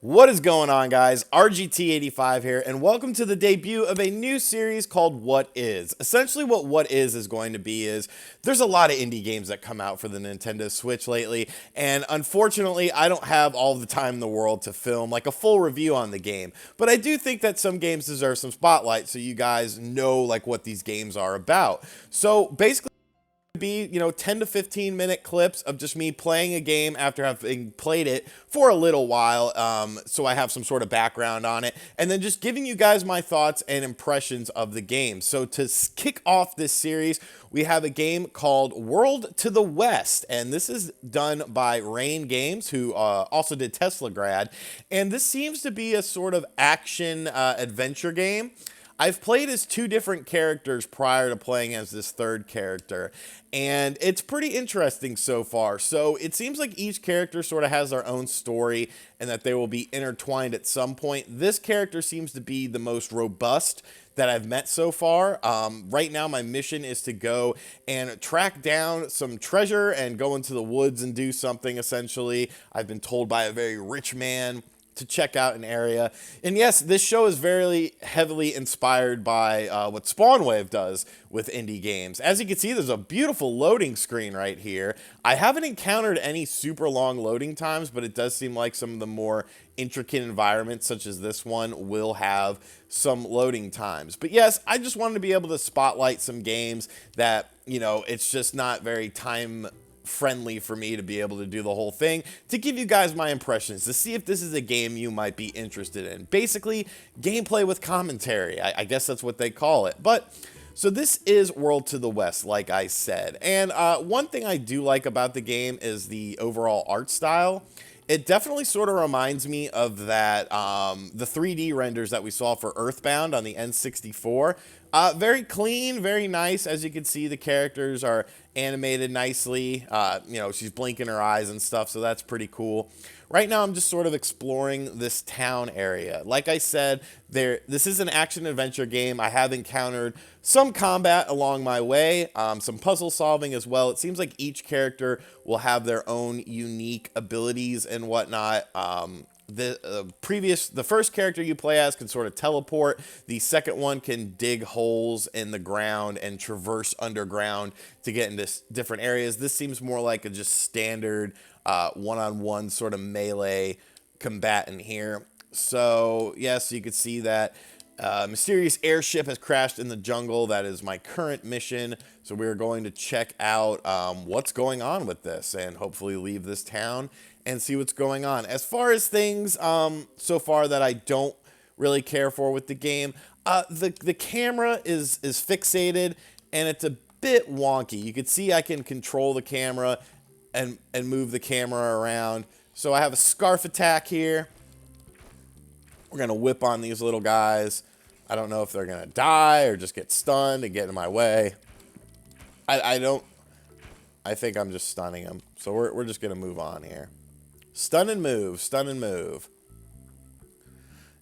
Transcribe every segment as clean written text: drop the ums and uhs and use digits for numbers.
What is going on, guys? RGT85 here, and welcome to the debut of a new series called What Is. Essentially, what is going to be is there's a lot of indie games that come out for the Nintendo Switch lately, and unfortunately, I don't have all the time in the world to film like a full review on the game. But I do think that some games deserve some spotlight, so you guys know like what these games are about. So basically, be 10 to 15 minute clips of just me playing a game after having played it for a little while, so I have some sort of background on it, and then just giving you guys my thoughts and impressions of the game. So to kick off this series, we have a game called World to the West, and this is done by Rain Games, who also did Tesla Grad, and this seems to be a sort of action adventure game. I've played as two different characters prior to playing as this third character, and it's pretty interesting so far. So it seems like each character sort of has their own story and that they will be intertwined at some point. This character seems to be the most robust that I've met so far. Right now, my mission is to go and track down some treasure and go into the woods and do something, essentially. I've been told by a very rich man to check out an area. And yes, this show is very heavily inspired by what Spawnwave does with indie games. As you can see, there's a beautiful loading screen right here. I haven't encountered any super long loading times, but it does seem like some of the more intricate environments, such as this one, will have some loading times. But yes, I just wanted to be able to spotlight some games that, it's just not very time friendly for me to be able to do the whole thing, to give you guys my impressions, to see if this is a game you might be interested in. Basically, gameplay with commentary. I guess that's what they call it. But so this is World to the West, like I said. And one thing I do like about the game is the overall art style. It definitely sort of reminds me of that, the 3D renders that we saw for Earthbound on the N64. Very clean, very nice. As you can see, the characters are animated nicely. She's blinking her eyes and stuff, so that's pretty cool. Right now, I'm just sort of exploring this town area. Like I said, this is an action-adventure game. I have encountered some combat along my way, some puzzle solving as well. It seems like each character will have their own unique abilities and whatnot. The first character you play as can sort of teleport. The second one can dig holes in the ground and traverse underground to get into different areas. This seems more like a just standard one-on-one sort of melee combatant here. So yes, you can see that mysterious airship has crashed in the jungle. That is my current mission. So we're going to check out what's going on with this and hopefully leave this town and see what's going on. As far as things so far that I don't really care for with the game, the camera is fixated and it's a bit wonky. You can see I can control the camera and move the camera around. So I have a scarf attack here. We're going to whip on these little guys. I don't know if they're going to die or just get stunned and get in my way. I think I'm just stunning them. So we're just going to move on here. Stun and move, stun and move.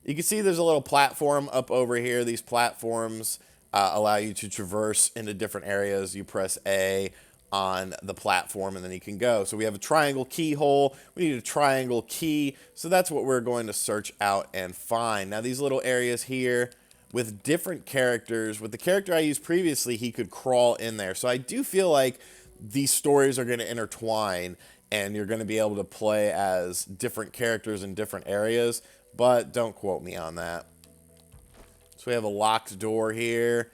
You can see there's a little platform up over here. These platforms allow you to traverse into different areas. You press A on the platform and then you can go. So we have a triangle keyhole. We need a triangle key. So that's what we're going to search out and find. Now these little areas here with different characters, with the character I used previously, he could crawl in there. So I do feel like these stories are going to intertwine and you're going to be able to play as different characters in different areas, but don't quote me on that. So we have a locked door here.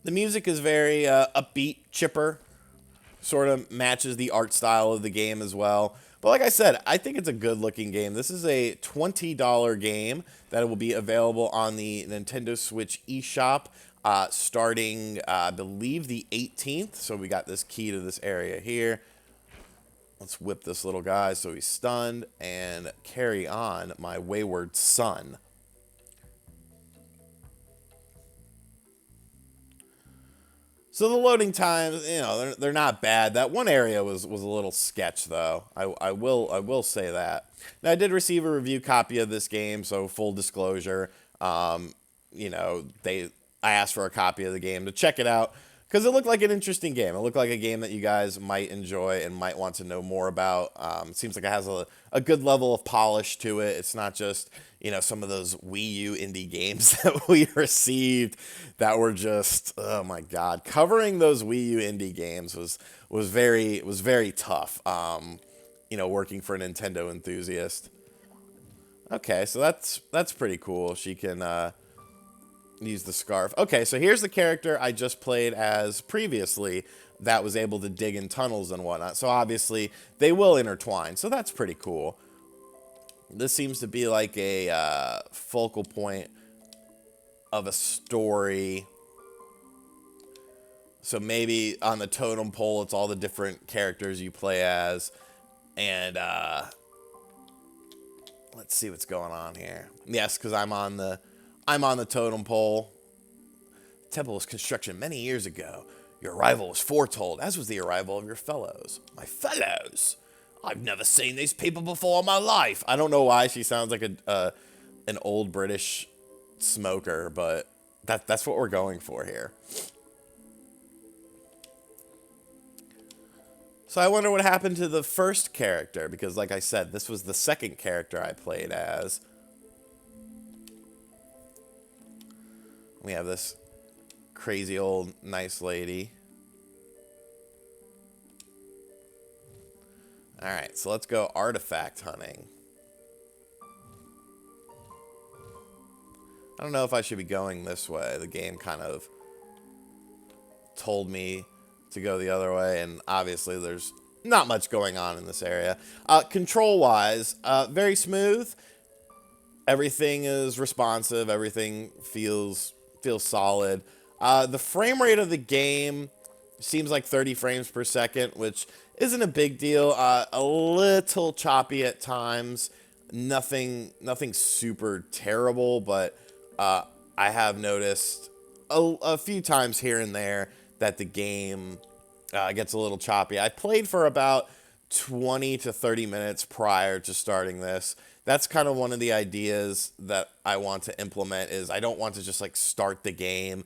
The music is very upbeat, chipper, sort of matches the art style of the game as well. But like I said, I think it's a good-looking game. This is a $20 game that will be available on the Nintendo Switch eShop starting, I believe, the 18th. So we got this key to this area here. Let's whip this little guy so he's stunned and carry on my wayward son. So the loading times, they're not bad. That one area was a little sketch, though. I will say that. Now, I did receive a review copy of this game, so full disclosure. I asked for a copy of the game to check it out because it looked like an interesting game. It looked like a game that you guys might enjoy and might want to know more about. It seems like it has a good level of polish to it. It's not just, you know, some of those Wii U indie games that we received that were just, oh my God. Covering those Wii U indie games was very tough. You know, working for a Nintendo enthusiast. Okay, so that's pretty cool. She can use the scarf. Okay, so here's the character I just played as previously that was able to dig in tunnels and whatnot. So obviously they will intertwine. So that's pretty cool. This seems to be like a focal point of a story. So maybe on the totem pole, it's all the different characters you play as. And let's see what's going on here. Yes, because I'm on the totem pole. The temple was constructed many years ago. Your arrival was foretold, as was the arrival of your fellows. My fellows? I've never seen these people before in my life. I don't know why she sounds like an old British smoker, but that's what we're going for here. So I wonder what happened to the first character, because like I said, this was the second character I played as. We have this crazy old nice lady. Alright, so let's go artifact hunting. I don't know if I should be going this way. The game kind of told me to go the other way, and obviously there's not much going on in this area. Control-wise, very smooth. Everything is responsive. Everything feels solid. The frame rate of the game seems like 30 frames per second, which isn't a big deal. A little choppy at times. Nothing super terrible, but I have noticed a few times here and there that the game gets a little choppy. I played for about 20 to 30 minutes prior to starting this. That's kind of one of the ideas that I want to implement, is I don't want to just like start the game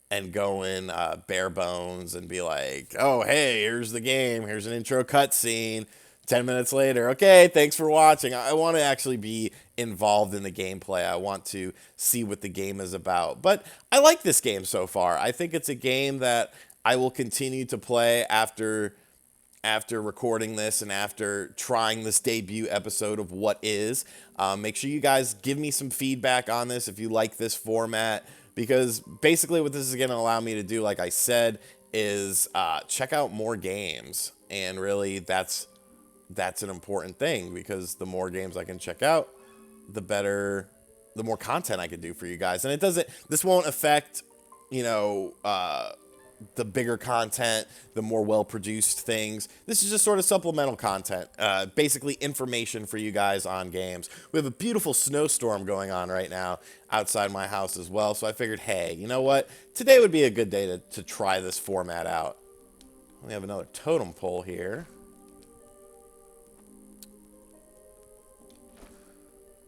and go in bare bones and be like, oh, hey, here's the game. Here's an intro cutscene. 10 minutes later, okay, thanks for watching. I want to actually be involved in the gameplay. I want to see what the game is about. But I like this game so far. I think it's a game that I will continue to play after recording this and after trying this debut episode of What Is. Make sure you guys give me some feedback on this if you like this format, because basically what this is going to allow me to do, like I said, is check out more games. And really that's an important thing, because the more games I can check out, the better, the more content I can do for you guys. And this won't affect, you know, the bigger content, the more well-produced things. This is just sort of supplemental content, basically information for you guys on games. We have a beautiful snowstorm going on right now outside my house as well, so I figured, hey, you know what? Today would be a good day to try this format out. We have another totem pole here.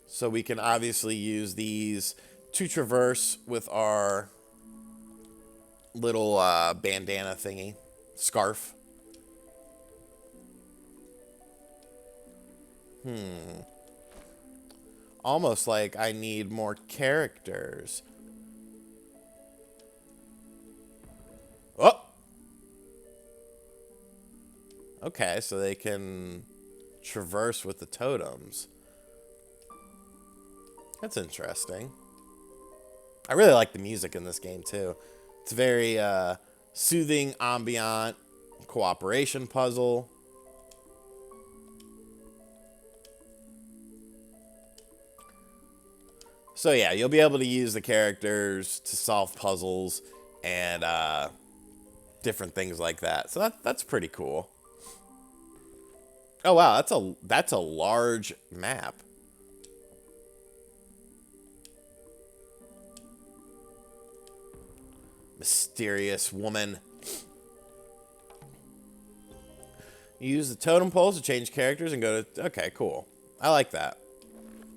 So we can obviously use these to traverse with our little bandana thingy, scarf. Almost like I need more characters. Oh! Okay, so they can traverse with the totems. That's interesting. I really like the music in this game, too. It's very soothing, ambient, cooperation puzzle. So yeah, you'll be able to use the characters to solve puzzles and different things like that. So that's pretty cool. Oh wow, that's a large map. Mysterious woman. Use the totem poles to change characters and go to... Okay, cool. I like that.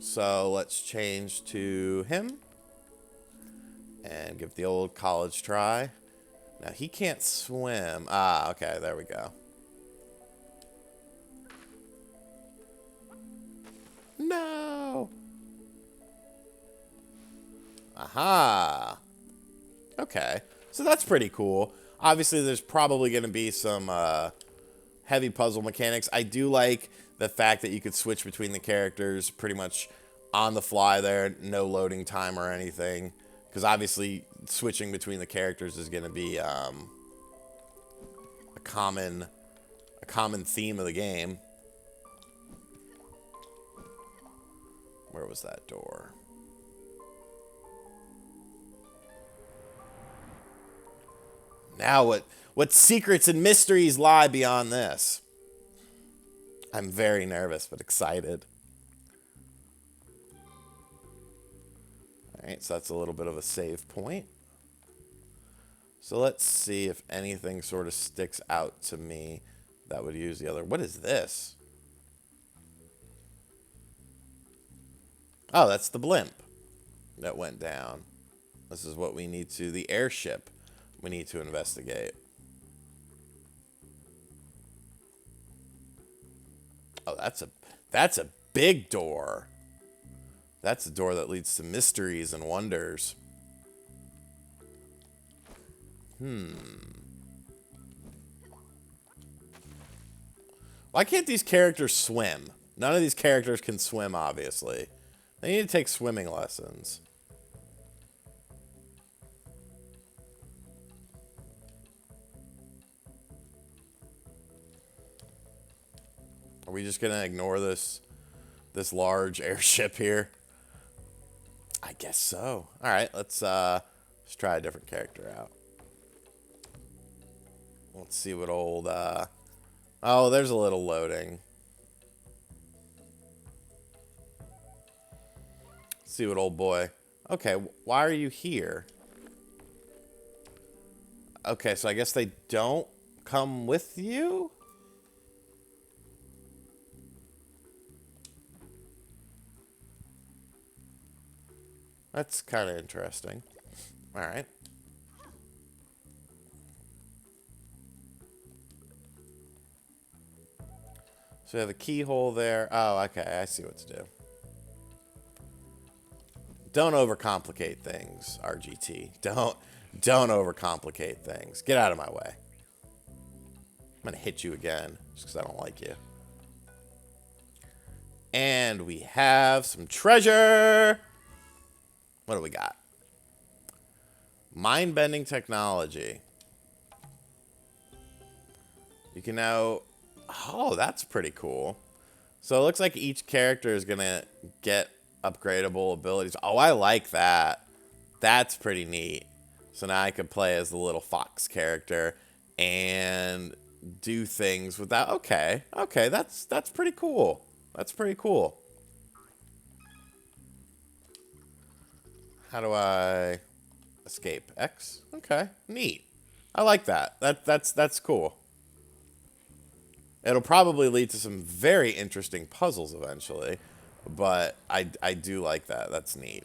So let's change to him. And give the old college try. Now, he can't swim. Ah, okay, there we go. No! Aha! Okay, so that's pretty cool. Obviously, there's probably going to be some heavy puzzle mechanics. I do like the fact that you could switch between the characters pretty much on the fly there, no loading time or anything. Because obviously, switching between the characters is going to be a common theme of the game. Where was that door? Now what secrets and mysteries lie beyond this? I'm very nervous but excited. Alright, so that's a little bit of a save point. So let's see if anything sort of sticks out to me that would use the other. What is this? Oh, that's the blimp that went down. This is what we need to, the airship we need to investigate. Oh, that's a big door. That's a door that leads to mysteries and wonders. Why can't these characters swim? None of these characters can swim, obviously. They need to take swimming lessons. Are we just gonna ignore this large airship here? I guess so. All right, let's try a different character out. Let's see what old oh, there's a little loading. Let's see what old boy. Okay, why are you here? Okay, so I guess they don't come with you? That's kind of interesting. All right. So we have a keyhole there. Oh, okay. I see what to do. Don't overcomplicate things, RGT. Don't overcomplicate things. Get out of my way. I'm going to hit you again just because I don't like you. And we have some treasure. What do we got? Mind-bending technology. You can now... Oh, that's pretty cool. So it looks like each character is going to get upgradable abilities. Oh, I like that. That's pretty neat. So now I could play as the little fox character and do things without... Okay, that's pretty cool. That's pretty cool. How do I escape? X? Okay, neat. I like that. That's cool. It'll probably lead to some very interesting puzzles eventually, but I do like that. That's neat.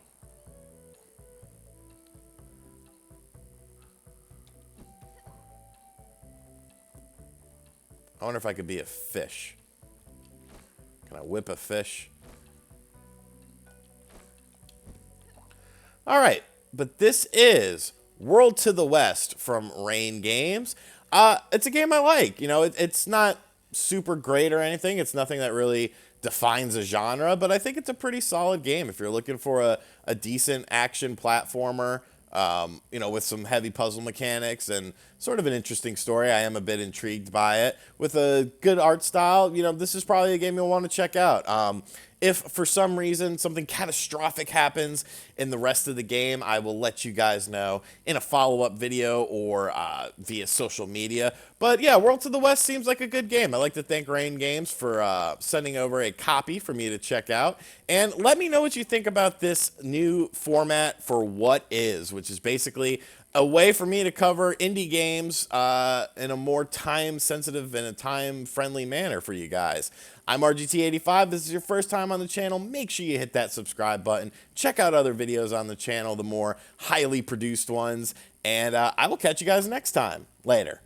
I wonder if I could be a fish. Can I whip a fish? All right, but this is World to the West from Rain Games. It's a game I like. You know, it's not super great or anything. It's nothing that really defines a genre, but I think it's a pretty solid game if you're looking for a decent action platformer, you know, with some heavy puzzle mechanics and sort of an interesting story. I am a bit intrigued by it. With a good art style, you know, this is probably a game you'll want to check out. If for some reason something catastrophic happens in the rest of the game, I will let you guys know in a follow-up video or via social media. But yeah, World to the West seems like a good game. I'd like to thank Rain Games for sending over a copy for me to check out. And let me know what you think about this new format for What Is, which is basically a way for me to cover indie games in a more time-sensitive and a time-friendly manner for you guys. I'm RGT85. This is your first time on the channel. Make sure you hit that subscribe button. Check out other videos on the channel, the more highly produced ones. And I will catch you guys next time. Later.